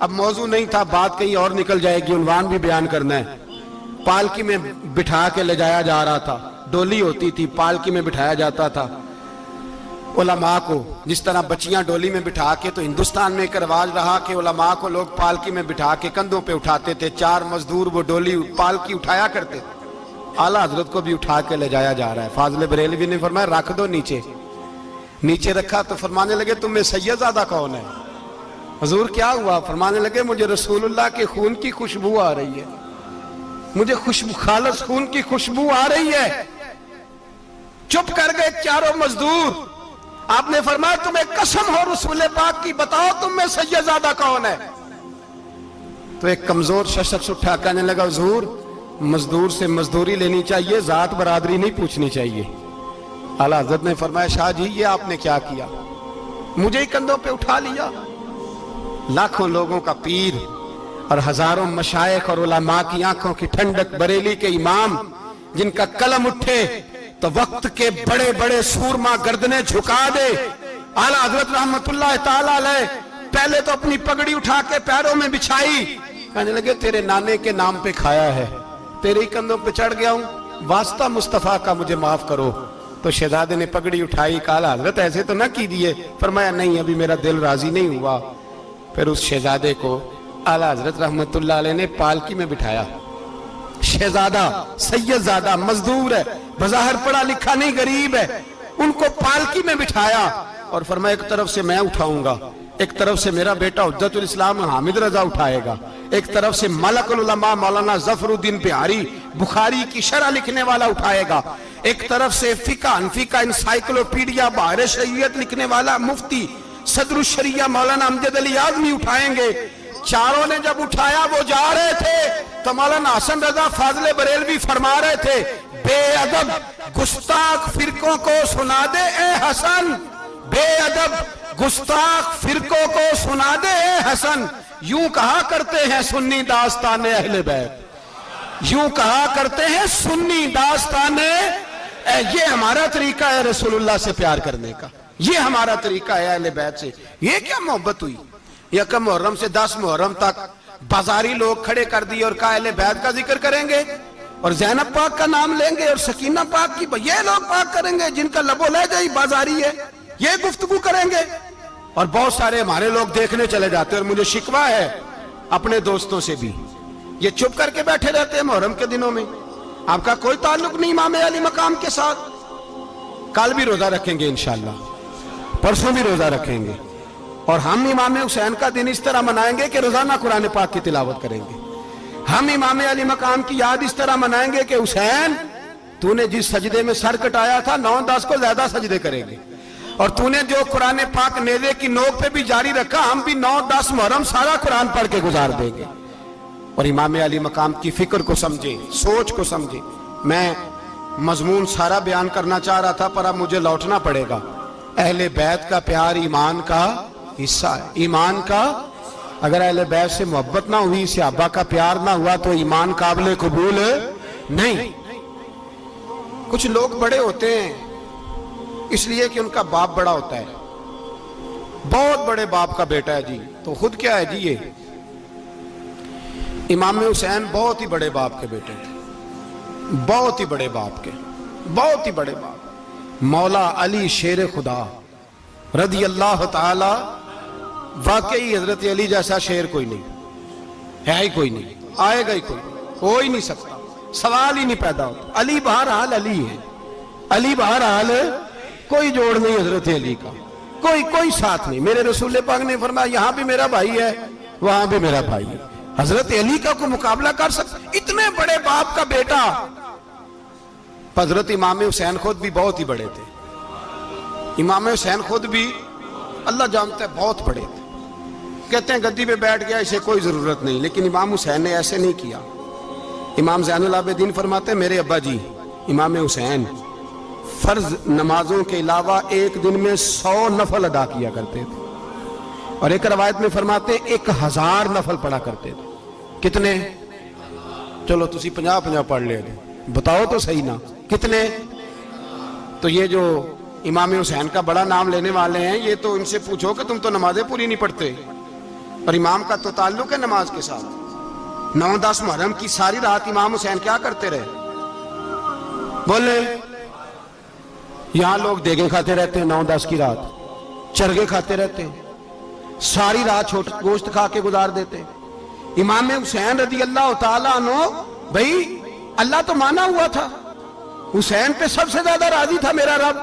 اب موضوع نہیں تھا, بات کہیں اور نکل جائے گی, عنوان بھی بیان کرنا ہے. پالکی میں بٹھا کے لے جایا جا رہا تھا, ڈولی ہوتی تھی, پالکی میں بٹھایا جاتا تھا علماء کو. جس طرح بچیاں ڈولی میں بٹھا کے, تو ہندوستان میں ایک رواج رہا کہ علماء کو لوگ پالکی میں بٹھا کے کندھوں پہ اٹھاتے تھے. 4 مزدور وہ ڈولی پالکی اٹھایا کرتے. اعلیٰ حضرت کو بھی اٹھا کے لے جایا جا رہا ہے. فاضل بریلوی نے فرمایا رکھ دو نیچے. نیچے رکھا تو فرمانے لگے تم میں سیدزادہ کون ہے؟ حضور کیا ہوا؟ فرمانے لگے مجھے رسول اللہ کے خون کی خوشبو آ رہی ہے, مجھے خالص خون کی خوشبو آ رہی ہے. چپ کر گئے چاروں مزدور. آپ نے فرمایا تمہیں قسم ہو رسول پاک کی, بتاؤ تم میں سیدزادہ کون ہے؟ تو ایک کمزور شخص اٹھا کہنے لگا حضور مزدور سے مزدوری لینی چاہیے, ذات برادری نہیں پوچھنی چاہیے. اعلیٰ حضرت نے فرمایا شاہ جی یہ آپ نے کیا کیا, مجھے ہی کندھوں پہ اٹھا لیا. لاکھوں لوگوں کا پیر اور ہزاروں مشائخ اور علماء کی آنکھوں کی ٹھنڈک, بریلی کے امام جن کا قلم اٹھے تو وقت کے بڑے بڑے سورما گردنیں جھکا دے. اعلیٰ حضرت رحمت اللہ تعالیٰ علیہ پہلے تو اپنی پگڑی اٹھا کے پیروں میں بچھائی, کہنے لگے تیرے نانے کے نام پہ کھایا ہے, تیرے ہی کندھوں پہ چڑھ گیا ہوں, واسطہ مصطفیٰ کا مجھے معاف کرو. تو شہزادے نے پگڑی اٹھائی, کہا اعلیٰ حضرت ایسے تو نہ کیجیے. فرمایا نہیں ابھی میرا دل راضی نہیں ہوا. پھر اس شہزادے کو اعلیٰ حضرت رحمت اللہ علیہ نے پالکی میں بٹھایا. شہزادہ سیدزادہ مزدور ہے, بظاہر پڑھا لکھا نہیں, غریب ہے, ان کو پالکی میں بٹھایا اور فرمایا ایک طرف سے میں اٹھاؤں گا, ایک طرف سے میرا بیٹا حجت الاسلام حامد رضا اٹھائے گا, ایک طرف سے ملک العلماء مولانا ظفر الدین بہاری بخاری کی شرح لکھنے والا اٹھائے گا, ایک طرف سے فقہ حنفی کا انسائیکلوپیڈیا بحر شریعت لکھنے والا مفتی صدر الشریعہ مولانا امجد علی اعظمی اٹھائیں گے. چاروں نے جب اٹھایا وہ جا رہے تھے تو مولانا حسن رضا فاضل بریلوی فرما رہے تھے بے ادب گستاخ فرقوں کو سنا دے اے حسن, بے ادب گستاخ فرقوں کو سنا دے اے حسن. یوں کہا کرتے ہیں سنی داستان اہل بیت, یوں کہا کرتے ہیں سنی داستان. یہ ہمارا طریقہ ہے رسول اللہ سے پیار کرنے کا, یہ ہمارا طریقہ ہے اہل بیت سے. یہ کیا محبت ہوئی؟ یکم محرم سے 10 محرم تک بازاری لوگ کھڑے کر دی اور کہا اہل بیت کا ذکر کریں گے اور زینب پاک کا نام لیں گے اور سکینہ پاک کی, یہ لوگ پاک کریں گے جن کا لب و لہجہ ہی بازاری ہے, یہ گفتگو کریں گے. اور بہت سارے ہمارے لوگ دیکھنے چلے جاتے ہیں, اور مجھے شکوہ ہے اپنے دوستوں سے بھی, یہ چپ کر کے بیٹھے رہتے ہیں محرم کے دنوں میں. آپ کا کوئی تعلق نہیں امام علی مقام کے ساتھ. کل بھی روزہ رکھیں گے انشاءاللہ, پرسوں بھی روزہ رکھیں گے, اور ہم امام حسین کا دن اس طرح منائیں گے کہ روزانہ قرآن پاک کی تلاوت کریں گے. ہم امام علی مقام کی یاد اس طرح منائیں گے کہ حسین تو نے جس سجدے میں سر کٹایا تھا 9-10 کو زیادہ سجدے کریں گے, اور تو نے جو قرآن پاک نیزے کی نوک پہ بھی جاری رکھا, ہم بھی 9-10 محرم سارا قرآن پڑھ کے گزار دیں گے. اور امام علی مقام کی فکر کو سمجھے, سوچ کو سمجھے. میں مضمون سارا بیان کرنا چاہ رہا تھا پر اب مجھے لوٹنا پڑے گا. اہل بیت کا پیار ایمان کا حصہ ہے, ایمان کا. اگر اہل بیت سے محبت نہ ہوئی, صحابہ کا پیار نہ ہوا, تو ایمان قابل قبول نہیں. کچھ لوگ بڑے ہوتے ہیں اس لیے کہ ان کا باپ بڑا ہوتا ہے, بہت بڑے باپ کا بیٹا ہے جی, تو خود کیا ہے جی, یہ امام حسین بہت ہی بڑے باپ کے بیٹے تھے, بہت ہی بڑے باپ کے, بہت ہی بڑے باپ. مولا علی شیر خدا رضی اللہ تعالی, واقعی حضرت علی جیسا شیر کوئی نہیں ہے, ہی کوئی نہیں, آئے گا ہی کوئی, ہو ہی نہیں سکتا, سوال ہی نہیں پیدا ہوتا. علی بہرحال علی ہے, علی بہرحال کوئی جوڑ نہیں حضرت علی کا, کوئی ساتھ نہیں. میرے رسول پاک نے فرمایا یہاں بھی میرا بھائی ہے, وہاں بھی میرا بھائی ہے. حضرت علی کا کوئی مقابلہ کر سکتا؟ اتنے بڑے باپ کا بیٹا. حضرت امام حسین خود بھی بہت ہی بڑے تھے, امام حسین خود بھی اللہ جانتا ہے بہت بڑے تھے. کہتے ہیں گدی پہ بیٹھ گیا اسے کوئی ضرورت نہیں, لیکن امام حسین نے ایسے نہیں کیا. امام زین العابدین فرماتے ہیں میرے ابا جی امام حسین فرض نمازوں کے علاوہ ایک دن میں 100 نفل ادا کیا کرتے تھے, اور ایک روایت میں فرماتے ہیں 1000 نفل پڑھا کرتے تھے. کتنے؟ چلو تسی 50 پڑھ لے, بتاؤ تو صحیح نا کتنے. تو یہ جو امام حسین کا بڑا نام لینے والے ہیں, یہ تو ان سے پوچھو کہ تم تو نمازیں پوری نہیں پڑھتے. اور امام کا تو تعلق ہے نماز کے ساتھ۔ 9-10 محرم کی ساری رات امام حسین کیا کرتے رہے؟ بولے یہاں لوگ دیگیں کھاتے رہتے ہیں 9-10 کی رات، چرگے کھاتے رہتے ہیں، ساری رات گوشت کھا کے گزار دیتے۔ امام حسین رضی اللہ تعالیٰ عنہ، بھائی اللہ تو مانا ہوا تھا، حسین پہ سب سے زیادہ راضی تھا میرا رب،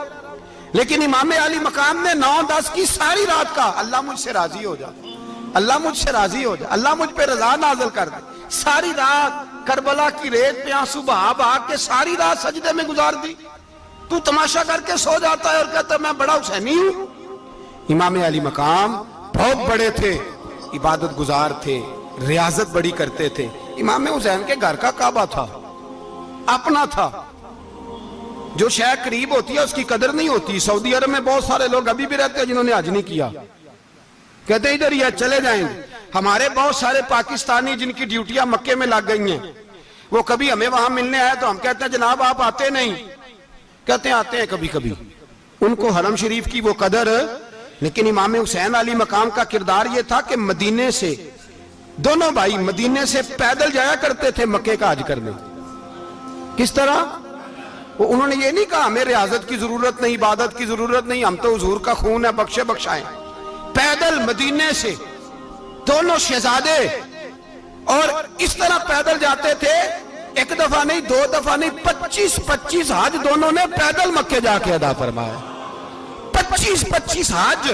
لیکن امام علی مقام نے 9-10 کی ساری رات کا اللہ مجھ سے راضی ہو جا، اللہ مجھ سے راضی ہو جا، اللہ مجھ پہ رضا نازل کر دے۔ ساری رات کربلا کی ریت پہ آنسو بہا بہا کے ساری رات سجدے میں گزار دی۔ تو تماشا کر کے سو جاتا ہے اور کہتا ہے میں بڑا حسینی ہوں۔ امام علی مقام بہت بڑے تھے، عبادت گزار تھے، ریاضت بڑی کرتے تھے۔ امام حسین کے گھر کا کعبہ تھا، اپنا تھا، جو شے قریب ہوتی ہے اس کی قدر نہیں ہوتی۔ سعودی عرب میں بہت سارے لوگ ابھی بھی رہتے ہیں جنہوں نے حج نہیں کیا، کہتے ہیں ادھر ہی چلے جائیں گے۔ ہمارے بہت سارے پاکستانی جن کی ڈیوٹیاں مکے میں لگ گئی ہیں، وہ کبھی ہمیں وہاں ملنے آئے تو ہم کہتے ہیں جناب آپ آتے نہیں، کہتے ہیں آتے ہیں کبھی کبھی۔ ان کو حرم شریف کی وہ قدر، لیکن امام حسین علی مقام کا کردار یہ تھا کہ مدینے سے دونوں بھائی مدینے سے پیدل جایا کرتے تھے مکے کا حج کرنے۔ کس طرح؟ انہوں نے یہ نہیں کہا ہمیں ریاضت کی ضرورت نہیں، عبادت کی ضرورت نہیں، ہم تو حضور کا خون ہے، بخشے بخشائیں۔ پیدل مدینے سے دونوں شہزادے اور اس طرح پیدل جاتے تھے، ایک دفعہ نہیں، 2 دفعہ نہیں، 25 حج دونوں نے پیدل مکے جا کے ادا فرمایا۔ 25 حج۔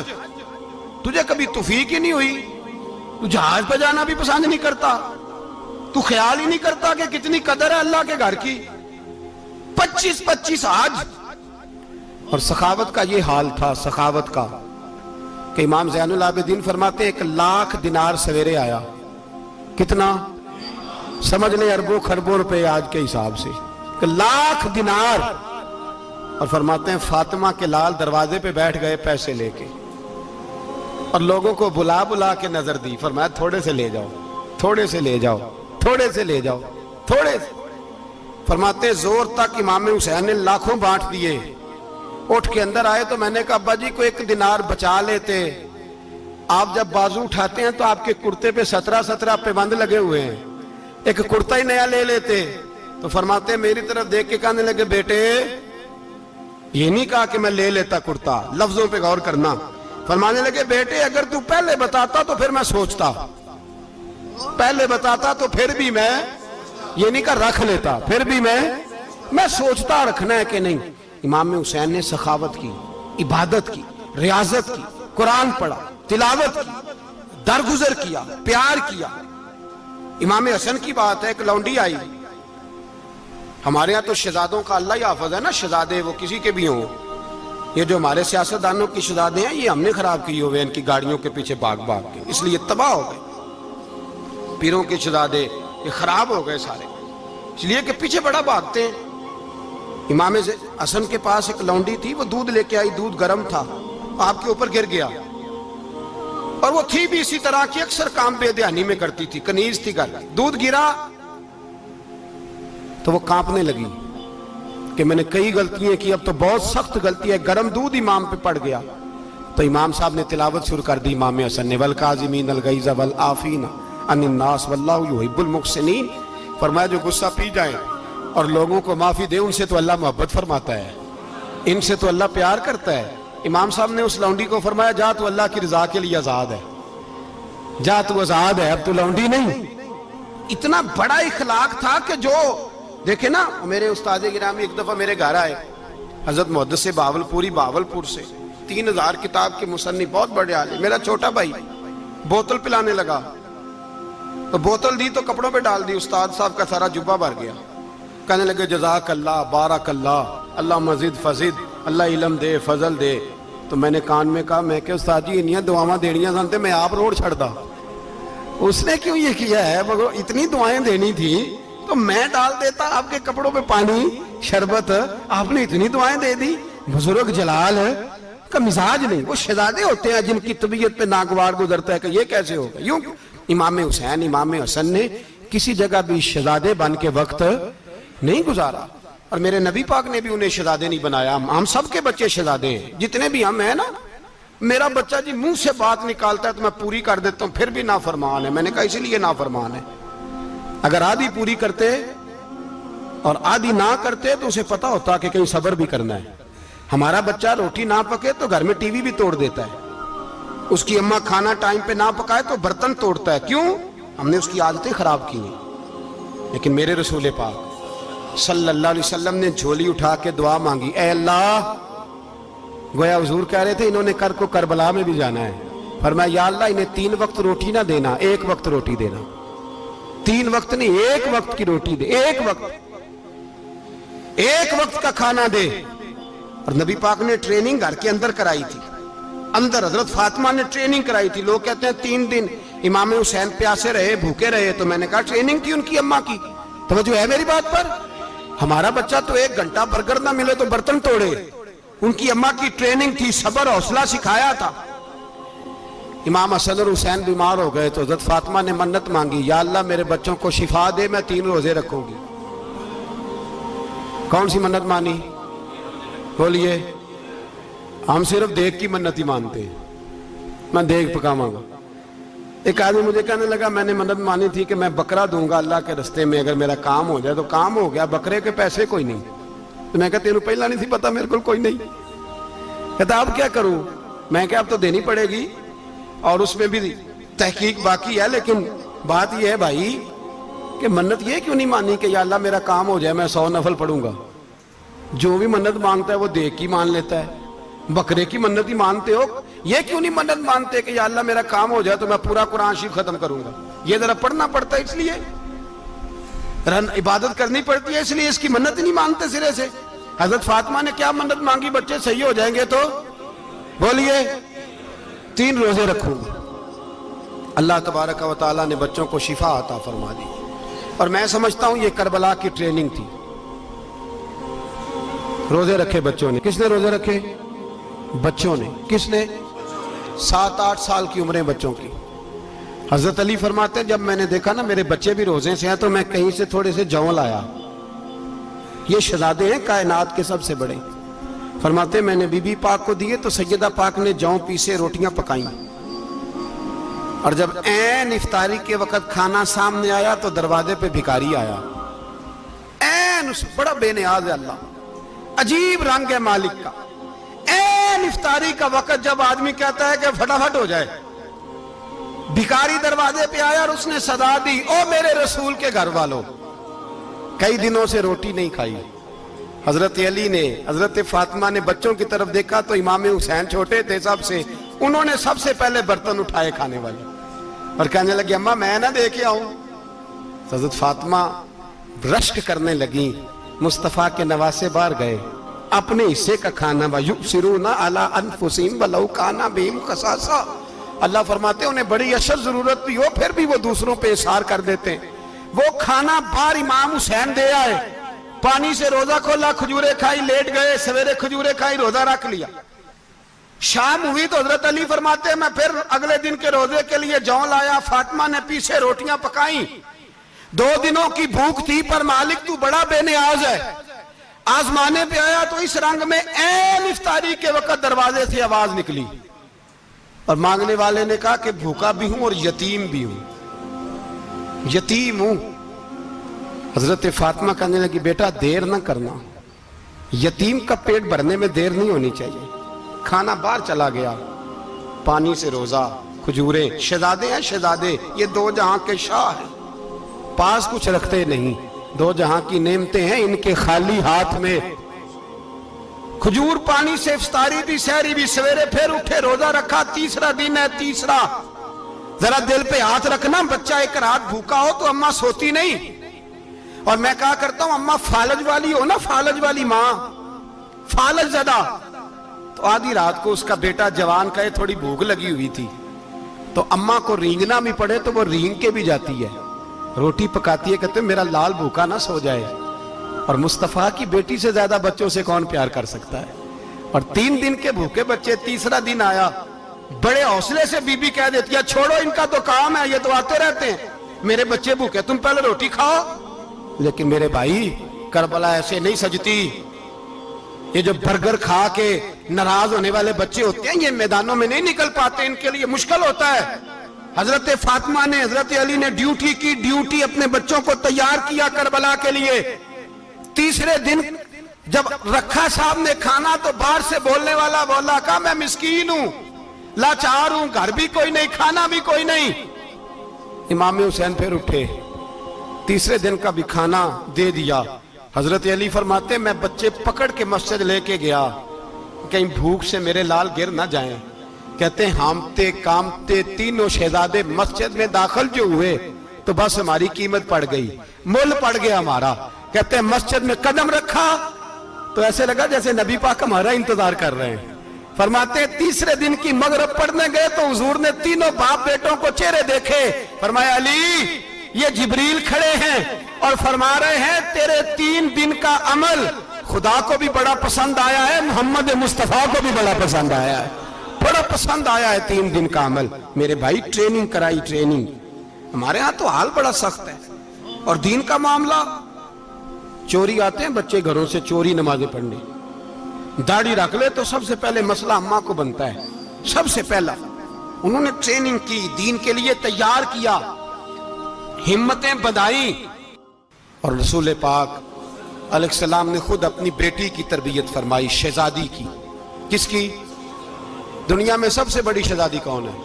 تجھے کبھی توفیق ہی نہیں ہوئی؟ تو جہاز پہ جانا بھی پسند نہیں کرتا، تو خیال ہی نہیں کرتا کہ کتنی قدر ہے اللہ کے گھر کی۔ 25 حج۔ اور سخاوت کا یہ حال تھا، سخاوت کا، کہ امام زین العابدین فرماتے ہیں 1,00,000 دینار سویرے آیا۔ کتنا؟ سمجھ لیں اربوں خربوں روپے آج کے حساب سے، 1,00,000 دینار۔ اور فرماتے ہیں فاطمہ کے لال دروازے پہ بیٹھ گئے پیسے لے کے، اور لوگوں کو بلا بلا کے نظر دی، فرمایا تھوڑے سے لے جاؤ، تھوڑے سے لے جاؤ، تھوڑے سے لے جاؤ، تھوڑے سے۔ فرماتے ہیں زور تک امام حسین نے لاکھوں بانٹ دیے۔ اٹھ کے اندر آئے تو میں نے کہا ابا جی کو 1 دینار بچا لیتے، آپ جب بازو اٹھاتے ہیں تو آپ کے کرتے پہ 17 پیبند لگے ہوئے ہیں، ایک کرتا ہی نیا لے لیتے۔ تو فرماتے ہیں میری طرف دیکھ کے کہنے لگے بیٹے یہ نہیں کہا کہ میں لے لیتا کرتا، لفظوں پہ غور کرنا۔ فرمانے لگے بیٹے اگر تو پہلے بتاتا تو پھر میں سوچتا، پہلے بتاتا تو پھر بھی میں یہ نہیں کہا رکھ لیتا، پھر بھی میں سوچتا رکھنا ہے کہ نہیں۔ امام حسین نے سخاوت کی، عبادت کی، ریاضت کی، قرآن پڑھا، تلاوت کی، درگزر کیا، پیار کیا۔ امام حسن کی بات ہے، ایک لونڈی آئی، ہمارے ہاں تو شہزادوں کا اللہ ہی حافظ ہے نا، شہزادے وہ کسی کے بھی ہوں، یہ جو ہمارے سیاستدانوں کی شہزادے ہیں یہ ہم نے خراب کیے ہوئے ان کی گاڑیوں کے پیچھے بھاگ بھاگ کے، اس لیے تباہ ہو گئے۔ پیروں کے شہزادے یہ خراب ہو گئے سارے، اس لیے کہ پیچھے بڑا بھاگتے ہیں۔ امام حسن کے پاس ایک لونڈی تھی، وہ دودھ لے کے آئی، دودھ گرم تھا، آپ کے اوپر گر گیا، اور وہ تھی بھی اسی طرح کی، اکثر کام بے دھیانی میں کرتی تھی، کنیز تھی گھر، دودھ گرا تو وہ کانپنے لگی کہ میں نے کئی غلطیاں کی، اب تو بہت سخت غلطی ہے، گرم دودھ امام پہ پڑ گیا۔ تو امام صاحب نے تلاوت شروع کر دی امام حسن نے، والکاظمین الغیظ والعافین عن الناس واللہ یحب المحسنین۔ فرمایا جو غصہ پی جائیں اور لوگوں کو معافی دے، ان سے تو اللہ محبت فرماتا ہے، ان سے تو اللہ پیار کرتا ہے۔ امام صاحب نے اس لونڈی کو فرمایا جا تو اللہ کی رضا کے لیے آزاد ہے، جا تو آزاد ہے، اب تو لونڈی نہیں۔ اتنا بڑا اخلاق تھا کہ جو دیکھیں نا، میرے استاد گرامی ایک دفعہ میرے گھر آئے، حضرت محدث بہاولپوری، بہاولپور سے، 3000 کتاب کے مصنف، بہت بڑے عالم، میرا چھوٹا بھائی بوتل پلانے لگا، تو بوتل دی تو کپڑوں پہ ڈال دی، استاد صاحب کا سارا جبہ بھر گیا، کہنے لگے جزاک اللہ، بارک اللہ، اللہ مزید فزید، اللہ علم دے، فضل دے۔ تو میں نے کان میں کہا، میں کہ استاد جی انیاں دعاواں دینیاں سنتے میں آپ روڑ چھڑ دا، اس نے کیوں یہ کیا ہے؟ اتنی دعائیں دینی تھی تو میں ڈال دیتا آپ کے کپڑوں پہ پانی شربت، آپ نے اتنی دعائیں دے دی۔ بزرگ جلال کا مزاج نہیں، وہ شہزادے ہوتے ہیں جن کی طبیعت پہ ناگوار گزرتا ہے کہ یہ کیسے ہوگا۔ یوں امام حسین، امام حسن نے کسی جگہ بھی شہزادے بن کے وقت نہیں گزارا، اور میرے نبی پاک نے بھی انہیں شہزادے نہیں بنایا۔ ہم سب کے بچے شہزادے ہیں، جتنے بھی ہم ہیں نا، میرا بچہ جی منہ سے بات نکالتا ہے تو میں پوری کر دیتا ہوں، پھر بھی نافرمان ہے۔ میں نے کہا اسی لیے نافرمان ہے، اگر آدھی پوری کرتے اور آدھی نہ کرتے تو اسے پتا ہوتا کہ کہیں صبر بھی کرنا ہے۔ ہمارا بچہ روٹی نہ پکے تو گھر میں ٹی وی بھی توڑ دیتا ہے، اس کی اماں کھانا ٹائم پہ نہ پکائے تو برتن توڑتا ہے۔ کیوں؟ ہم نے اس کی عادتیں خراب کی ہیں۔ لیکن میرے رسول پاک صلی اللہ علیہ وسلم نے جھولی اٹھا کے دعا مانگی، اے اللہ، گویا حضور کہہ رہے تھے انہوں نے کر کو کربلا میں بھی جانا ہے، فرمایا یا اللہ انہیں 3 وقت روٹی نہ دینا، 1 وقت روٹی دینا، 3 وقت نہیں، 1 وقت کی روٹی دے، 1 وقت کا کھانا دے۔ اور نبی پاک نے ٹریننگ گھر کے اندر کرائی تھی، اندر حضرت فاطمہ نے ٹریننگ کرائی تھی۔ لوگ کہتے ہیں 3 دن امام حسین پیاسے رہے، بھوکے رہے، تو میں نے کہا ٹریننگ تھی ان کی اماں کی۔ توجہ ہے میری بات پر؟ ہمارا بچہ تو 1 گھنٹہ برگر نہ ملے تو برتن توڑے، ان کی اماں کی ٹریننگ تھی، صبر حوصلہ سکھایا تھا۔ امام حسن اور حسین بیمار ہو گئے تو حضرت فاطمہ نے منت مانگی، یا اللہ میرے بچوں کو شفا دے، میں 3 روزے رکھوں گی۔ کون سی منت مانی؟ بولیے۔ ہم صرف دیکھ کی منت ہی مانتے ہیں، میں دیکھ پکاواں گا۔ ایک آدمی مجھے کہنے لگا میں نے منت مانی تھی کہ میں بکرا دوں گا اللہ کے رستے میں، اگر میرا کام ہو جائے تو کام ہو گیا، بکرے کے پیسے کوئی نہیں۔ تو میں کہا تینوں پہلا نہیں تھی پتا، میرے کو کوئی نہیں۔ کہتا اب کیا کروں؟ میں کہا اب تو دینی پڑے گی، اور اس میں بھی تحقیق باقی ہے، لیکن بات یہ ہے بھائی کہ منت یہ کیوں نہیں مانی کہ یا اللہ میرا کام ہو جائے میں 100 نفل پڑھوں گا؟ جو بھی منت مانگتا ہے وہ دیکھ کی مان لیتا ہے، بکرے کی منت ہی مانتے ہو، یہ کیوں نہیں منت مانتے کہ یا اللہ میرا کام ہو جائے تو میں پورا قرآن شریف ختم کروں گا؟ یہ ذرا پڑھنا پڑتا ہے، اس لیے عبادت کرنی پڑتی ہے، اس لیے اس کی منت ہی نہیں مانتے سرے سے۔ حضرت فاطمہ نے کیا منت مانگی؟ بچے صحیح ہو جائیں گے تو بولیے 3 روزے رکھوں گا۔ اللہ تبارک و تعالیٰ نے بچوں کو شفا عطا فرما دی، اور میں سمجھتا ہوں یہ کربلا کی ٹریننگ تھی۔ روزے رکھے بچوں نے، کس نے روزے رکھے؟ بچوں نے۔ کس نے؟ 7-8 سال کی عمریں بچوں کی۔ حضرت علی فرماتے ہیں جب میں نے دیکھا نا میرے بچے بھی روزے سے ہیں تو میں کہیں سے تھوڑے سے جوں لایا، یہ شہزادے ہیں کائنات کے سب سے بڑے۔ فرماتے ہیں میں نے بی بی پاک کو دیے تو سیدہ پاک نے جوں پیسے روٹیاں پکائیں، اور جب عین افطاری کے وقت کھانا سامنے آیا تو دروازے پہ بھکاری آیا، عین بڑا بے نیاز ہے اللہ، عجیب رنگ ہے مالک کا۔ عین افطاری کا وقت جب آدمی کہتا ہے کہ فٹافٹ ہو جائے، بھکاری دروازے پہ آیا اور اس نے صدا دی، او میرے رسول کے گھر والوں، کئی دنوں سے روٹی نہیں کھائی۔ حضرت علی نے، حضرت فاطمہ نے بچوں کی طرف دیکھا تو امام حسین چھوٹے تھے سب سے، انہوں نے سب سے پہلے برتن اٹھائے کھانے والے، اور کہنے لگے اماں میں نہ دے کے آؤں؟ حضرت فاطمہ رشک کرنے لگیں، مصطفیٰ کے نواسے باہر گئے، اپنے حصے کا کھانا وَيُؤْثِرُونَ عَلَىٰ أَنفُسِهِمْ وَلَوْ كَانَ بِهِمْ خَصَاصَةٌ، اللہ فرماتے ہیں انہیں بڑی اشد ضرورت بھی ہو پھر بھی وہ دوسروں پہ اثار کر دیتے ہیں۔ وہ کھانا باہر امام حسین دے آئے، پانی سے روزہ کھولا، کھجورے کھائی، لیٹ گئے، سویرے کھجورے کھائی، روزہ رکھ لیا۔ شام ہوئی تو حضرت علی فرماتے ہیں میں پھر اگلے دن کے روزے کے لیے جوں لایا، فاطمہ نے پیچھے روٹیاں پکائیں، 2 دنوں کی بھوک تھی پر مالک تو بڑا بے نیاز ہے۔ آزمانے پہ آیا تو اس رنگ میں عین افطاری کے وقت دروازے سے آواز نکلی، اور مانگنے والے نے کہا کہ بھوکا بھی ہوں اور یتیم بھی ہوں، یتیم ہوں۔ حضرت فاطمہ کہنے لگی بیٹا دیر نہ کرنا، یتیم کا پیٹ بھرنے میں دیر نہیں ہونی چاہیے۔ کھانا باہر چلا گیا، پانی سے روزہ، کھجورے، شہزادے ہیں شہزادے، یہ 2 جہاں کے شاہ ہیں، پاس کچھ رکھتے نہیں، 2 جہاں کی نعمتیں ہیں ان کے خالی ہاتھ میں۔ کھجور پانی سے افطاری بھی، سحری بھی، سویرے پھر اٹھے، روزہ رکھا، تیسرا دن ہے، تیسرا۔ ذرا دل پہ ہاتھ رکھنا، بچہ ایک رات بھوکا ہو تو اماں سوتی نہیں، اور میں کہا کرتا ہوں اماں فالج والی ہو نا، فالج والی ماں، فالج زدہ، تو آدھی رات کو اس کا بیٹا جوان کہے تھوڑی بھوک لگی ہوئی تھی، تو اماں کو رینگنا بھی پڑے تو وہ رینگ کے بھی جاتی ہے، روٹی پکاتی ہے، کہتے ہیں میرا لال بھوکا نہ سو جائے۔ اور مصطفیٰ کی بیٹی سے زیادہ بچوں سے کون پیار کر سکتا ہے؟ اور 3 دن کے بھوکے بچے، تیسرا دن آیا، بڑے حوصلے سے بی بی کہہ دیتی ہے چھوڑو ان کا تو کام ہے، یہ تو آتے رہتے ہیں، میرے بچے بھوکے، تم پہلے روٹی کھاؤ۔ لیکن میرے بھائی کربلا ایسے نہیں سجتی، یہ جو برگر کھا کے ناراض ہونے والے بچے ہوتے ہیں یہ میدانوں میں نہیں نکل پاتے، ان کے لیے مشکل ہوتا ہے۔ حضرت فاطمہ نے، حضرت علی نے ڈیوٹی کی، ڈیوٹی اپنے بچوں کو تیار کیا کربلا کے لیے۔ تیسرے دن جب رکھا صاحب نے کھانا تو باہر سے بولنے والا بولا، کہا میں مسکین ہوں، لاچار ہوں، گھر بھی کوئی نہیں، کھانا بھی کوئی نہیں۔ امام حسین پھر اٹھے، تیسرے دن کا بھی کھانا دے دیا۔ حضرت علی فرماتے میں بچے پکڑ کے مسجد لے کے گیا، کہیں بھوک سے میرے لال گر نہ جائیں۔ کہتے ہیں ہامتے کامتے تینوں شہزادے مسجد میں داخل جو ہوئے تو بس ہماری قیمت پڑ گئی، مول پڑ گیا ہمارا۔ کہتے ہیں مسجد میں قدم رکھا تو ایسے لگا جیسے نبی پاک ہمارا انتظار کر رہے ہیں۔ فرماتے ہیں تیسرے دن کی مغرب پڑھنے گئے تو حضور نے تینوں باپ بیٹوں کو چہرے دیکھے، فرمایا علی یہ جبریل کھڑے ہیں اور فرما رہے ہیں تیرے 3 دن کا عمل خدا کو بھی بڑا پسند آیا ہے، محمد مصطفیٰ کو بھی بڑا پسند آیا ہے، بڑا پسند آیا ہے 3 دن کا عمل۔ میرے بھائی ٹریننگ کرائی، ٹریننگ۔ ہمارے ہاں تو حال بڑا سخت ہے، اور دین کا معاملہ، چوری آتے ہیں بچے گھروں سے چوری نمازیں پڑھنے، داڑھی رکھ لے تو سب سے پہلے مسئلہ اماں کو بنتا ہے، سب سے پہلا۔ انہوں نے ٹریننگ کی، دین کے لیے تیار کیا، ہمتیں بدھائیں، اور رسول پاک علیہ السلام نے خود اپنی بیٹی کی تربیت فرمائی، شہزادی کی۔ کس کی؟ دنیا میں سب سے بڑی شہزادی کون ہے؟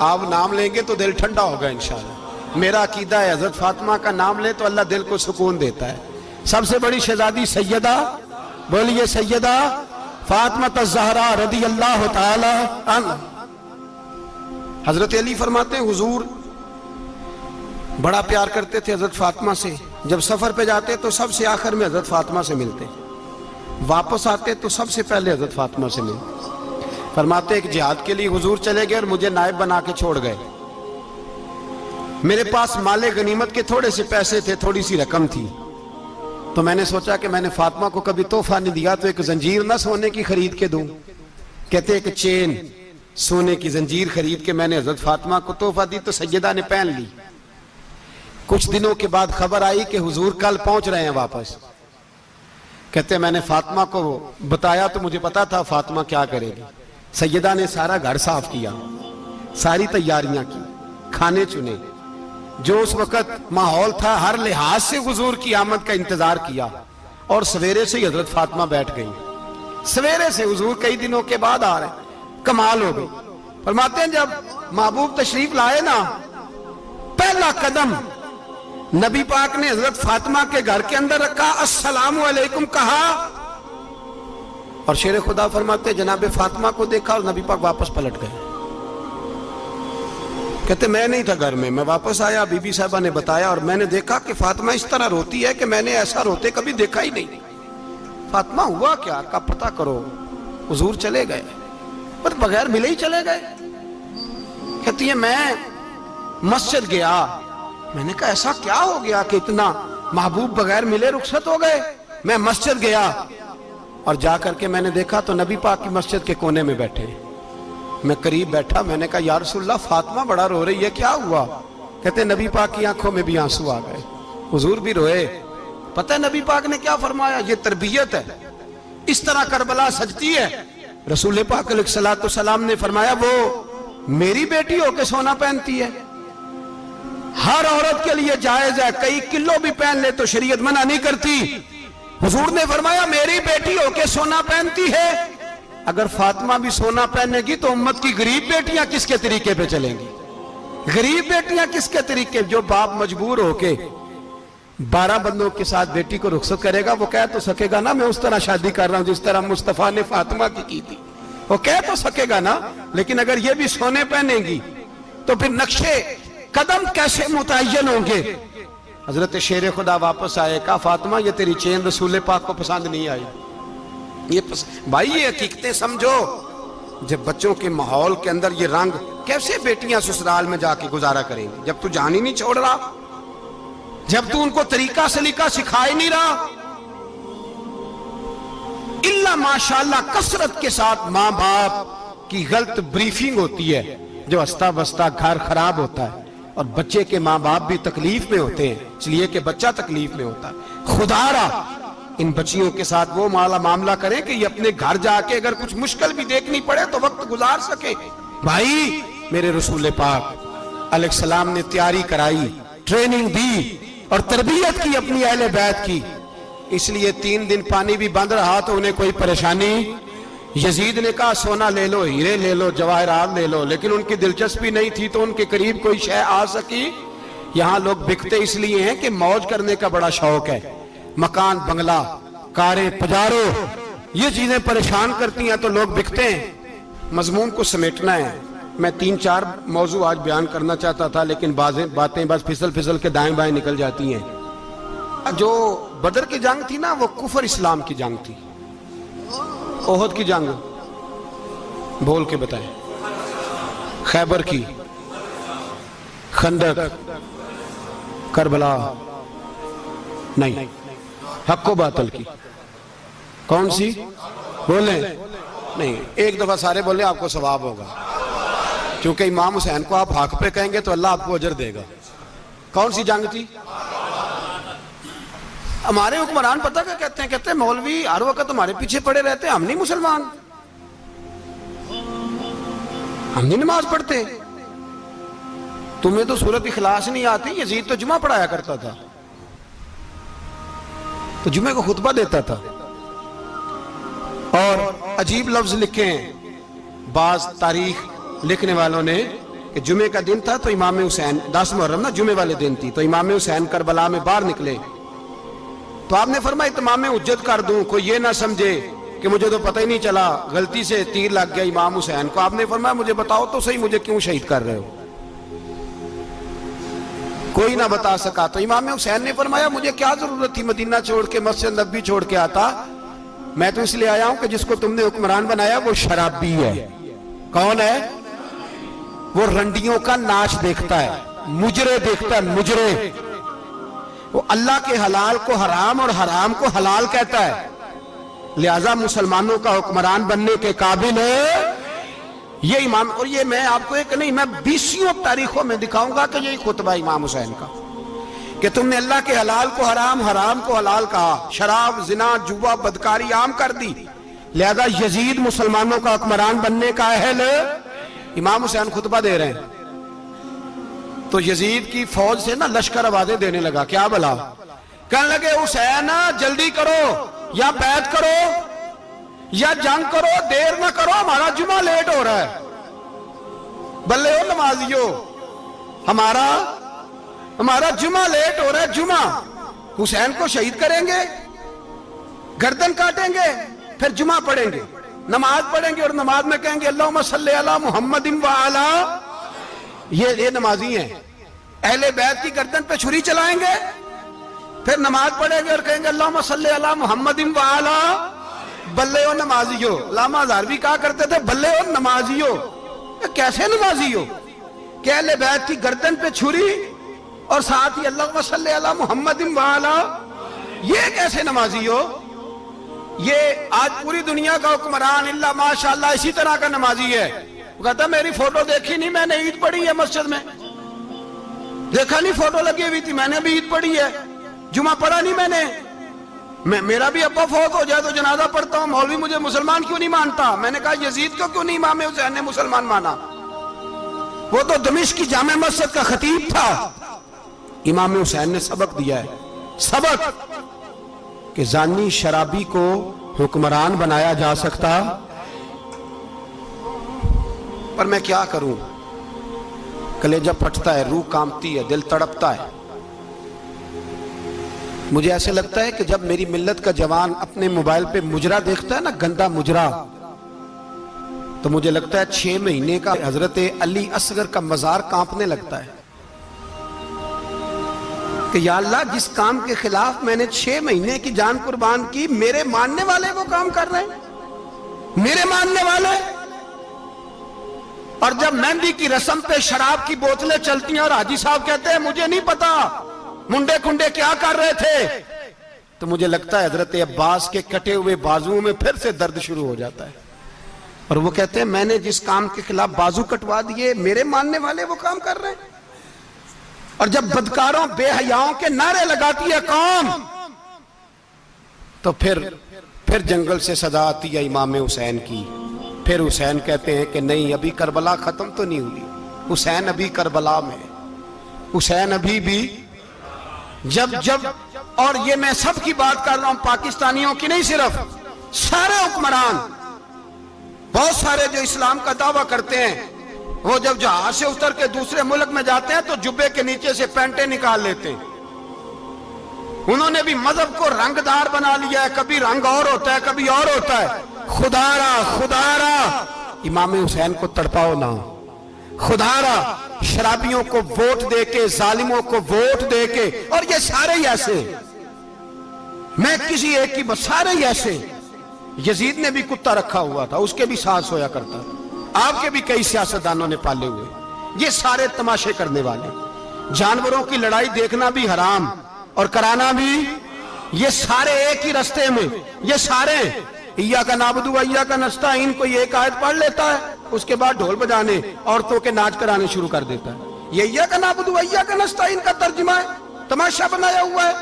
آپ نام لیں گے تو دل ٹھنڈا ہوگا انشاءاللہ۔ میرا عقیدہ ہے حضرت فاطمہ کا نام لے تو اللہ دل کو سکون دیتا ہے۔ سب سے بڑی شہزادی سیدہ، بولیے سیدہ فاطمہ الزہرا رضی اللہ تعالی عنہ۔ حضرت علی فرماتے ہیں حضور بڑا پیار کرتے تھے حضرت فاطمہ سے، جب سفر پہ جاتے تو سب سے آخر میں حضرت فاطمہ سے ملتے، واپس آتے تو سب سے پہلے حضرت فاطمہ سے ملتے۔ فرماتے ایک جہاد کے لیے حضور چلے گئے اور مجھے نائب بنا کے چھوڑ گئے، میرے پاس مال غنیمت کے تھوڑے سے پیسے تھے، تھوڑی سی رقم تھی، تو میں نے سوچا کہ میں نے فاطمہ کو کبھی تحفہ نہیں دیا تو ایک زنجیر نہ سونے کی خرید کے دوں۔ کہتے ایک چین سونے کی زنجیر خرید کے میں نے حضرت فاطمہ کو تحفہ دی تو سیدہ نے پہن لی۔ کچھ دنوں کے بعد خبر آئی کہ حضور کل پہنچ رہے ہیں واپس۔ کہتے میں نے فاطمہ کو بتایا تو مجھے پتا تھا فاطمہ کیا کرے گی۔ سیدہ نے سارا گھر صاف کیا، ساری تیاریاں کی، کھانے چنے، جو اس وقت ماحول تھا ہر لحاظ سے حضور کی آمد کا انتظار کیا، اور سویرے سے ہی حضرت فاطمہ بیٹھ گئی۔ سویرے سے حضور کئی دنوں کے بعد آ رہے ہیں، کمال ہو گئی۔ فرماتے ہیں جب محبوب تشریف لائے نا، پہلا قدم نبی پاک نے حضرت فاطمہ کے گھر کے اندر رکھا، السلام علیکم کہا، اور شیر خدا فرماتے جناب فاطمہ کو دیکھا اور نبی پاک واپس پلٹ گئے۔ کہتے میں نہیں تھا گھر میں واپس آیا، بی بی صاحبہ نے بتایا اور میں نے دیکھا کہ فاطمہ اس طرح روتی ہے کہ میں نے ایسا روتے کبھی دیکھا ہی نہیں۔ فاطمہ ہوا کیا؟ کا پتہ کرو۔ حضور چلے گئے، پر بغیر ملے ہی چلے گئے۔ کہتی ہے میں مسجد گیا، میں نے کہا ایسا کیا ہو گیا کہ اتنا محبوب بغیر ملے رخصت ہو گئے؟ میں مسجد گیا اور جا کر کے میں نے دیکھا تو نبی پاک کی مسجد کے کونے میں بیٹھے۔ میں قریب بیٹھا، میں نے کہا یا رسول اللہ فاطمہ بڑا رو رہی ہے، کیا ہوا؟ کہتے نبی پاک کی آنکھوں میں بھی آنسو آ گئے، حضور بھی روئے۔ پتہ ہے نبی پاک نے کیا فرمایا؟ یہ تربیت ہے، اس طرح کربلا سجتی ہے۔ رسول پاک علیہ السلام نے فرمایا وہ میری بیٹی ہو کے سونا پہنتی ہے، ہر عورت کے لیے جائز ہے، کئی کلو بھی پہن لے تو شریعت منع نہیں کرتی۔ حضور نے فرمایا میری بیٹی ہو کے سونا پہنتی ہے، اگر فاطمہ بھی سونا پہنے گی تو امت کی غریب بیٹیاں کس کے طریقے پہ چلیں گی؟ غریب بیٹیاں کس کے طریقے؟ جو باپ مجبور ہو کے 12 بندوں کے ساتھ بیٹی کو رخصت کرے گا وہ کہہ تو سکے گا نا میں اس طرح شادی کر رہا ہوں جس طرح مصطفیٰ نے فاطمہ کی تھی، وہ کہہ تو سکے گا نا، لیکن اگر یہ بھی سونے پہنے گی تو پھر نقشے قدم کیسے متعین ہوں گے؟ حضرت شیر خدا واپس آئے، کہا فاطمہ یہ تیری چین رسول پاک کو پسند نہیں آئی۔ بھائی یہ حقیقتیں سمجھو، جب بچوں کے ماحول کے اندر یہ رنگ، کیسے بیٹیاں سسرال میں جا کے گزارا کریں گی جب تو جان ہی نہیں چھوڑ رہا، جب تو ان کو طریقہ سلیقہ سکھا ہی نہیں رہا؟ اللہ ماشاءاللہ کثرت کے ساتھ ماں باپ کی غلط بریفنگ ہوتی ہے، جو ہستا بستا گھر خراب ہوتا ہے، اور بچے کے ماں باپ بھی تکلیف میں ہوتے ہیں، اس لیے کہ بچہ تکلیف میں ہوتا ہے۔ خدا را ان بچیوں کے ساتھ وہ معاملہ کریں کہ یہ اپنے گھر جا کے اگر کچھ مشکل بھی دیکھنی پڑے تو وقت گزار سکے. بھائی میرے رسول پاک علیہ السلام نے تیاری کرائی، ٹریننگ دی اور تربیت کی اپنی اہل بیت کی، اس لیے 3 دن پانی بھی بند رہا تو انہیں کوئی پریشانی. یزید نے کہا سونا لے لو، ہیرے لے لو، جواہرات لے لو، لیکن ان کی دلچسپی نہیں تھی تو ان کے قریب کوئی شے آ سکی. یہاں لوگ بکتے اس لیے ہیں کہ موج کرنے کا بڑا شوق ہے، مکان بنگلہ کاریں پجارو یہ چیزیں پریشان کرتی ہیں تو لوگ بکتے ہیں. مضمون کو سمیٹنا ہے. میں 3-4 موضوع آج بیان کرنا چاہتا تھا لیکن باتیں بس پھسل کے دائیں بائیں نکل جاتی ہیں. جو بدر کی جنگ تھی نا وہ کفر اسلام کی جنگ تھی. احد کی جنگ بول کے بتائیں. خیبر کی، خندق، کربلا نہیں، حق و باطل کی. کون سی بولیں؟ نہیں، ایک دفعہ سارے بولیں آپ کو ثواب ہوگا، کیونکہ امام حسین کو آپ حق پہ کہیں گے تو اللہ آپ کو اجر دے گا. کون سی جنگ تھی؟ ہمارے حکمران پتہ کیا کہتے ہیں مولوی ہر وقت ہمارے پیچھے پڑے رہتے ہیں، ہم نہیں مسلمان، ہم نہیں نماز پڑھتے. تمہیں تو سورۃ اخلاص نہیں آتی. یزید تو جمعہ پڑھایا کرتا تھا، تو جمعے کو خطبہ دیتا تھا. اور عجیب لفظ لکھے ہیں بعض تاریخ لکھنے والوں نے کہ جمعے کا دن تھا تو امام حسین 10 محرم نا جمعے والے دن تھی، تو امام حسین کربلا میں باہر نکلے تو آپ نے فرمایا اتمام حجت کر دوں، کوئی یہ نہ سمجھے کہ مجھے تو پتہ ہی نہیں چلا غلطی سے تیر لگ گیا امام حسین کو. آپ نے فرمایا مجھے بتاؤ تو صحیح مجھے کیوں شہید کر رہے ہو؟ کوئی نہ بتا سکا. تو امام حسین نے فرمایا مجھے کیا ضرورت تھی مدینہ چھوڑ کے مسجد نبوی چھوڑ کے آتا، میں تو اس لیے آیا ہوں کہ جس کو تم نے حکمران بنایا وہ شرابی ہے. کون ہے؟ وہ رنڈیوں کا ناچ دیکھتا ہے، مجرے دیکھتا ہے، مجرے. وہ اللہ کے حلال کو حرام اور حرام کو حلال کہتا ہے، لہذا مسلمانوں کا حکمران بننے کے قابل ہے یہ امام. اور یہ میں آپ کو ایک نہیں، میں 20 تاریخوں میں دکھاؤں گا کہ یہی خطبہ امام حسین کا کہ تم نے اللہ کے حلال کو حرام، حرام کو حلال کہا، شراب، زنا، جوا، بدکاری عام کر دی، لہذا یزید مسلمانوں کا حکمران بننے کا اہل. امام حسین خطبہ دے رہے ہیں تو یزید کی فوج سے نا لشکر آوازیں دینے لگا. کیا بلا؟ کہنے لگے حسین جلدی کرو، یا بیعت کرو یا جنگ کرو، دیر نہ کرو، ہمارا جمعہ لیٹ ہو رہا ہے. بلے ہو نمازیو، ہمارا جمعہ لیٹ ہو رہا ہے. جمعہ حسین کو شہید کریں گے، گردن کاٹیں گے، پھر جمعہ پڑھیں گے، نماز پڑھیں گے اور نماز میں کہیں گے اللہم صلی علی محمد وعلا. یہ نمازی ہیں. اہل بیت کی گردن پہ چھری چلائیں گے، پھر نماز پڑھیں گے اور کہیں گے اللہم صلی علی محمد وعلا. بلے ہو نمازیو. علامہ ہزاروی کہا کرتے تھے بلے ہو نمازیو. کیسے نمازیو کہ اہل بیت کی گردن پہ چھری اور ساتھ ہی اللہم صلی علی محمد وعلا؟ یہ کیسے نمازی ہو؟ یہ آج پوری دنیا کا حکمران اللہ ماشاءاللہ اسی طرح کا نمازی ہے. وہ کہتا میری فوٹو دیکھی نہیں، میں نے عید پڑھی ہے مسجد میں، دیکھا نہیں فوٹو لگی ہوئی تھی، میں نے بھی عید پڑھی ہے، جمعہ پڑھا نہیں میں نے. میرا بھی ابا فوت ہو جائے تو جنازہ پڑھتا ہوں، مولوی مجھے مسلمان کیوں نہیں مانتا؟ میں نے کہا یزید کو کیوں نہیں امام حسین نے مسلمان مانا؟ وہ تو دمشق کی جامع مسجد کا خطیب تھا. امام حسین نے سبق دیا ہے، سبق کہ زانی شرابی کو حکمران بنایا جا سکتا. پر میں کیا کروں، کلیجہ پھٹتا ہے، روح کانپتی ہے، دل تڑپتا ہے. مجھے ایسے لگتا ہے کہ جب میری ملت کا جوان اپنے موبائل پہ مجرا دیکھتا ہے نا، گندا مجرا، تو مجھے لگتا ہے 6 مہینے کا حضرت علی اصغر کا مزار کانپنے لگتا ہے کہ یا اللہ جس کام کے خلاف میں نے 6 مہینے کی جان قربان کی، میرے ماننے والے وہ کام کر رہے ہیں، میرے ماننے والے. اور جب مہندی کی رسم پہ شراب کی بوتلیں چلتی ہیں اور حاجی صاحب کہتے ہیں مجھے نہیں پتا منڈے کنڈے کیا کر رہے تھے، تو مجھے لگتا ہے حضرت عباس کے کٹے ہوئے بازوؤں میں پھر سے درد شروع ہو جاتا ہے. اور وہ کہتے ہیں میں نے جس کام کے خلاف بازو کٹوا دیے، میرے ماننے والے وہ کام کر رہے ہیں. اور جب بدکاروں بے حیاؤں کے نعرے لگاتی ہے قوم تو پھر جنگل سے صدا آتی ہے امام حسین کی. پھر حسین کہتے ہیں کہ نہیں، ابھی کربلا ختم تو نہیں ہوئی، حسین ابھی کربلا میں، حسین ابھی بھی جب اور یہ میں سب کی بات کر رہا ہوں، پاکستانیوں کی نہیں، صرف سارے حکمران، بہت سارے جو اسلام کا دعویٰ کرتے ہیں، وہ جب جہاز سے اتر کے دوسرے ملک میں جاتے ہیں تو جبے کے نیچے سے پینٹیں نکال لیتے ہیں. انہوں نے بھی مذہب کو رنگدار بنا لیا ہے، کبھی رنگ اور ہوتا ہے کبھی اور ہوتا ہے. خدا را امام حسین کو تڑپاؤ نہ، خدا را شرابیوں کو ووٹ دے کے، ظالموں کو ووٹ دے کے، اور یہ سارے ہی ایسے، میں کسی ایک کی بس، سارے ہی ایسے. یزید نے بھی کتا رکھا ہوا تھا، اس کے بھی ساتھ سویا کرتا تھا، آپ کے بھی کئی سیاستدانوں نے پالے ہوئے. یہ سارے تماشے کرنے والے، جانوروں کی لڑائی دیکھنا بھی حرام اور کرانا بھی، یہ سارے ایک ہی رستے میں، یہ سارے ایاک نعبد و ایاک نستعین کوئی ایک آیت پڑھ لیتا ہے، اس کے بعد ڈھول بجانے، عورتوں کے ناچ کرانے شروع کر دیتا ہے. یہ ایاک نعبد و ایاک نستعین کا ترجمہ ہے، تماشا بنایا ہوا ہے.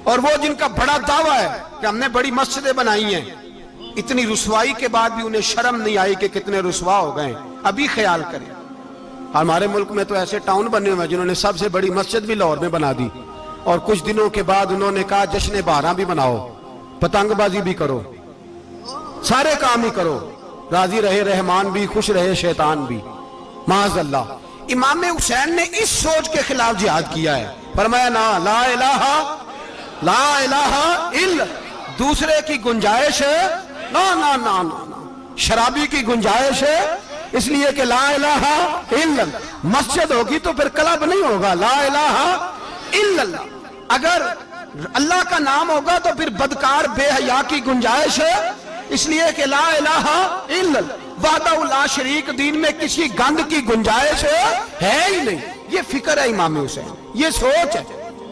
اور وہ جن کا بڑا دعویٰ ہے کہ ہم نے بڑی مسجدیں بنائی ہیں، اتنی رسوائی کے بعد بھی انہیں شرم نہیں آئی کہ کتنے رسوا ہو گئے. ابھی خیال کریں، ہمارے ملک میں تو ایسے ٹاؤن بنے ہوئے ہیں جنہوں نے سب سے بڑی مسجد بھی لاہور میں بنا دی، اور کچھ دنوں کے بعد انہوں نے کہا جشن بہاراں بھی بناؤ، پتنگ بازی بھی کرو، سارے کام ہی کرو، راضی رہے رحمان بھی، خوش رہے شیطان بھی. معاذ اللہ. امام حسین نے اس سوچ کے خلاف جہاد کیا ہے، فرمایا نا لا الہ الا، دوسرے کی گنجائش ہے نا، شرابی کی گنجائش ہے، اس لیے کہ لا الہ الا، مسجد ہوگی تو پھر کلب نہیں ہوگا، لا الہ الا اللہ. اگر اللہ کا نام ہوگا تو پھر بدکار بے حیا کی گنجائش ہے، اس لیے کہ لا الہ الا اللہ، وحدہ لا شریک، دین میں کسی گند کی گنجائش ہے ہی نہیں. یہ فکر ہے امام حسین، یہ سوچ ہے.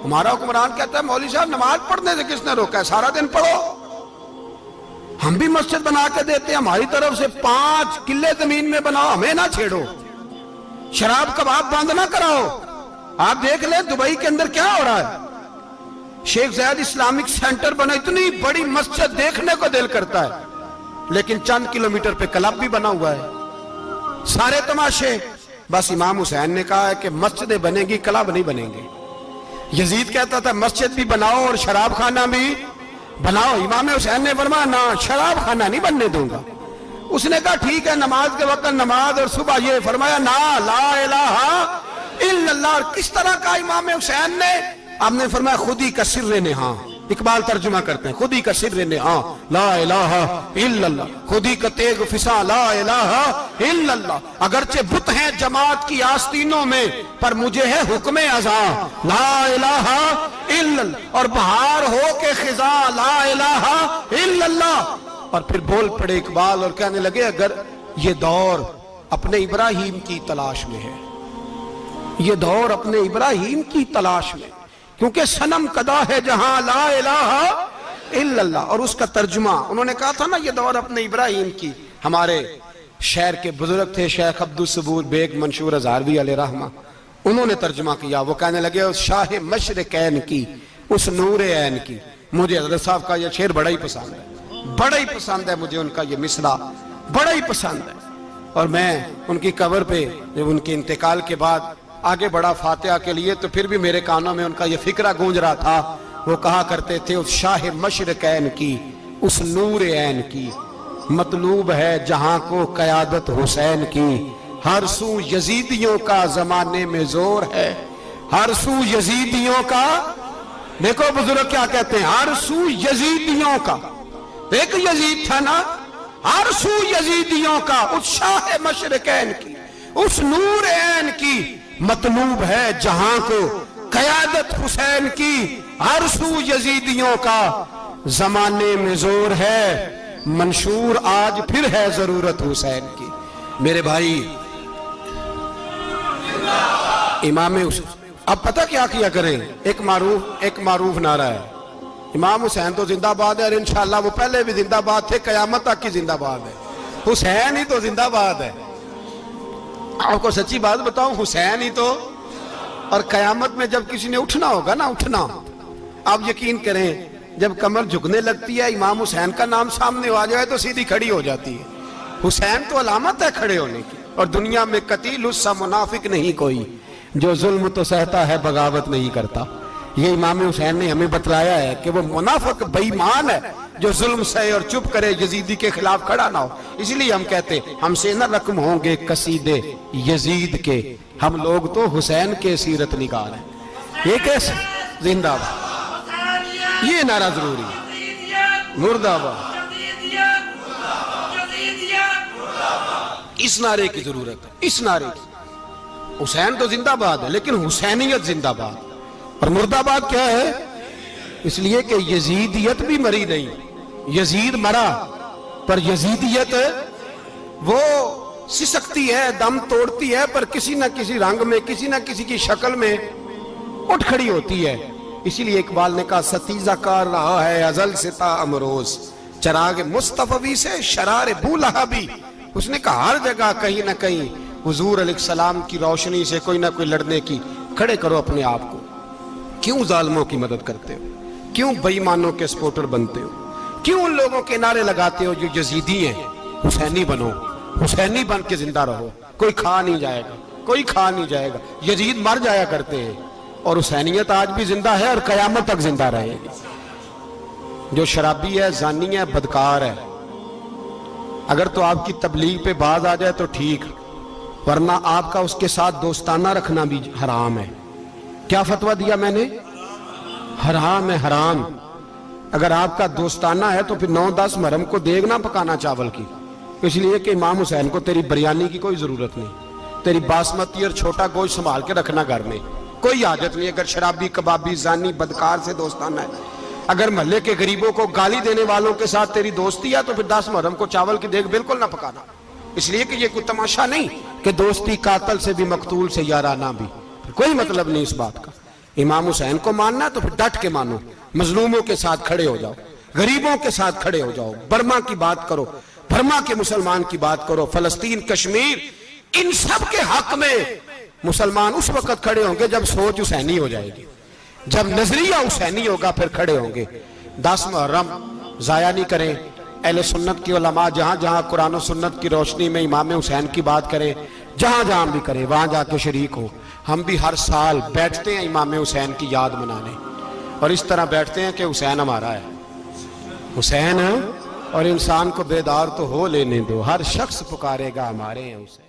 ہمارا حکمران کہتا ہے مولوی صاحب نماز پڑھنے سے کس نے روکا ہے، سارا دن پڑھو. ہم بھی مسجد بنا کے دیتے ہیں، ہماری طرف سے 5 کلے زمین میں بناؤ، ہمیں نہ چھیڑو. شراب کباب بند نہ کراؤ. آپ دیکھ لیں دبئی کے اندر کیا ہو رہا ہے، شیخ زید اسلامک سینٹر بنا، اتنی بڑی مسجد دیکھنے کو دل کرتا ہے، لیکن چند کلومیٹر پہ کلب بھی بنا ہوا ہے، سارے تماشے. بس امام حسین نے کہا ہے کہ مسجدیں بنے گی، کلب نہیں بنیں گے. یزید کہتا تھا مسجد بھی بناؤ اور شراب خانہ بھی بناؤ. امام حسین نے فرمایا نہ، شراب خانہ نہیں بننے دوں گا. اس نے کہا ٹھیک ہے، نماز کے وقت نماز اور صبح یہ. فرمایا نا لا الہ الا اللہ. اور کس طرح کا امام حسین نے، آپ نے فرمایا خود ہی کا سر نہاں. اقبال ترجمہ کرتے ہیں، خود ہی کا سر نہاں لا الہ الا اللہ، خود ہی کا تیغ فساں لا الہ الا اللہ. اگرچہ بت ہیں جماعت کی آستینوں میں، پر مجھے ہے حکم ازاں لا الہ الا اللہ. اور بہار ہو کے خزاں لا الہ الا اللہ. اور پھر بول پڑے اقبال اور کہنے لگے اگر یہ دور اپنے ابراہیم کی تلاش میں ہے، یہ دور اپنے ابراہیم کی تلاش میں، کیونکہ صنم کدا ہے جہاں لا الہ الا اللہ. اور اس کا ترجمہ انہوں نے کہا تھا نا یہ دور اپنے ابراہیم کی. ہمارے شہر کے بزرگ تھے شیخ عبدالصبور بیگ منشور ہزاروی علیہ رحمہ، انہوں نے ترجمہ کیا. وہ کہنے لگے اس شاہ مشرقین کی، اس نور عین کی. مجھے حضرت صاحب کا یہ شعر بڑا ہی پسند ہے، بڑا ہی پسند ہے مجھے، ان کا یہ مصرع بڑا ہی پسند ہے. اور میں ان کی قبر پہ جب ان کے انتقال کے بعد آگے بڑھا فاتحہ کے لیے تو پھر بھی میرے کانوں میں ان کا یہ فکرہ گونج رہا تھا. وہ کہا کرتے تھے اس شاہ مشرقین کی، اس نور عین کی، مطلوب ہے جہاں کو قیادت حسین کی. ہر سو یزیدیوں کا زمانے میں زور ہے، ہر سو یزیدیوں کا. دیکھو بزرگ کیا کہتے ہیں، ہر سو یزیدیوں کا. ایک یزید تھا نا، ہر سو یزیدیوں کا، اس شاہ مشرقین کی، اس نور عین کی، مطلوب ہے جہاں کو قیادت حسین کی. ہر سو یزیدیوں کا زمانے میں زور ہے، منشور آج پھر ہے ضرورت حسین کی. میرے بھائی امام حسین، اب پتہ کیا کیا کریں، ایک معروف نعرہ ہے، امام حسین تو زندہ باد ہے، اور انشاءاللہ وہ پہلے بھی زندہ باد تھے، قیامت تک کی زندہ باد ہے. حسین ہی تو زندہ باد ہے. آپ کو سچی بات بتاؤں، حسین ہی تو. اور قیامت میں جب کسی نے اٹھنا ہوگا نا، اٹھنا، آپ یقین کریں جب کمر جھکنے لگتی ہے امام حسین کا نام سامنے آ جائے تو سیدھی کھڑی ہو جاتی ہے۔ حسین تو علامت ہے کھڑے ہونے کی۔ اور دنیا میں قتیل اس سا منافق نہیں کوئی جو ظلم تو سہتا ہے بغاوت نہیں کرتا۔ یہ امام حسین نے ہمیں بتلایا ہے کہ وہ منافق بے ایمان ہے جو ظلم سہے اور چپ کرے، یزیدی کے خلاف کھڑا نہ ہو۔ اس لیے ہم کہتے ہم سے نہ رقم ہوں گے قصیدے یزید کے، ہم لوگ تو حسین کے سیرت نگار ہیں۔ یہ کیسے زندہ باد، یہ نعرہ ضروری ہے، مردہ آباد، اس نعرے کی ضرورت ہے، اس نعرے کی۔ حسین تو زندہ باد ہے لیکن حسینیت زندہ باد، اور مردہ آباد کیا ہے؟ اس لیے کہ یزیدیت بھی مری نہیں، یزید مرا پر یزیدیت وہ سسکتی ہے، دم توڑتی ہے، پر کسی نہ کسی رنگ میں، کسی نہ کسی کی شکل میں اٹھ کھڑی ہوتی ہے۔ اسی لیے اقبال نے کہا ستیزہ کار رہا ہے ازل سے تا امروز، چراغ مصطفی سے شرار بولہبی۔ اس نے کہا ہر جگہ کہیں نہ کہیں حضور علیہ السلام کی روشنی سے کوئی نہ کوئی لڑنے کی کھڑے کرو اپنے آپ کو۔ کیوں ظالموں کی مدد کرتے ہو؟ کیوں بے ایمانوں کے سپورٹر بنتے ہو؟ کیوں ان لوگوں کے نعرے لگاتے ہو جو یزیدی ہیں؟ حسینی بنو، حسینی بن کے زندہ رہو، کوئی کھا نہیں جائے گا، کوئی کھا نہیں جائے گا۔ یزید مر جایا کرتے ہیں اور حسینیت آج بھی زندہ ہے اور قیامت تک زندہ رہے گی۔ جو شرابی ہے، زانی ہے، بدکار ہے، اگر تو آپ کی تبلیغ پہ باز آ جائے تو ٹھیک، ورنہ آپ کا اس کے ساتھ دوستانہ رکھنا بھی حرام ہے۔ کیا فتویٰ دیا میں نے؟ حرام ہے، حرام۔ اگر آپ کا دوستانہ ہے تو پھر 9-10 محرم کو دیگ نہ پکانا چاول کی، اس لیے کہ امام حسین کو تیری بریانی کی کوئی ضرورت نہیں، تیری باسمتی اور چھوٹا گوشت سنبھال کے رکھنا گھر میں، کوئی حاجت نہیں۔ اگر شرابی، کبابی، زانی، بدکار سے دوستانہ ہے، اگر محلے کے غریبوں کو گالی دینے والوں کے ساتھ تیری دوستی ہے تو پھر 10 محرم کو چاول کی دیگ بالکل نہ پکانا، اس لیے کہ یہ کوئی تماشا نہیں کہ دوستی قاتل سے بھی مقتول سے یارانہ بھی، کوئی مطلب نہیں اس بات کا۔ امام حسین کو ماننا تو پھر ڈٹ کے مانو، مظلوموں کے ساتھ کھڑے ہو جاؤ، غریبوں کے ساتھ کھڑے ہو جاؤ، برما کی بات کرو، برما کے مسلمان کی بات کرو، فلسطین، کشمیر، ان سب کے حق میں مسلمان اس وقت کھڑے ہوں گے جب سوچ حسینی ہو جائے گی، جب نظریہ حسینی ہوگا پھر کھڑے ہوں گے۔ 10 محرم ضائع نہیں کریں۔ اہل سنت کی علماء جہاں جہاں قرآن و سنت کی روشنی میں امام حسین کی بات کریں، جہاں جہاں بھی کریں، وہاں جا کے شریک ہو۔ ہم بھی ہر سال بیٹھتے ہیں امام حسین کی یاد منانے، اور اس طرح بیٹھتے ہیں کہ حسین ہمارا ہے، حسین ہے، اور انسان کو بیدار تو ہو لینے دو، ہر شخص پکارے گا ہمارے ہیں حسین۔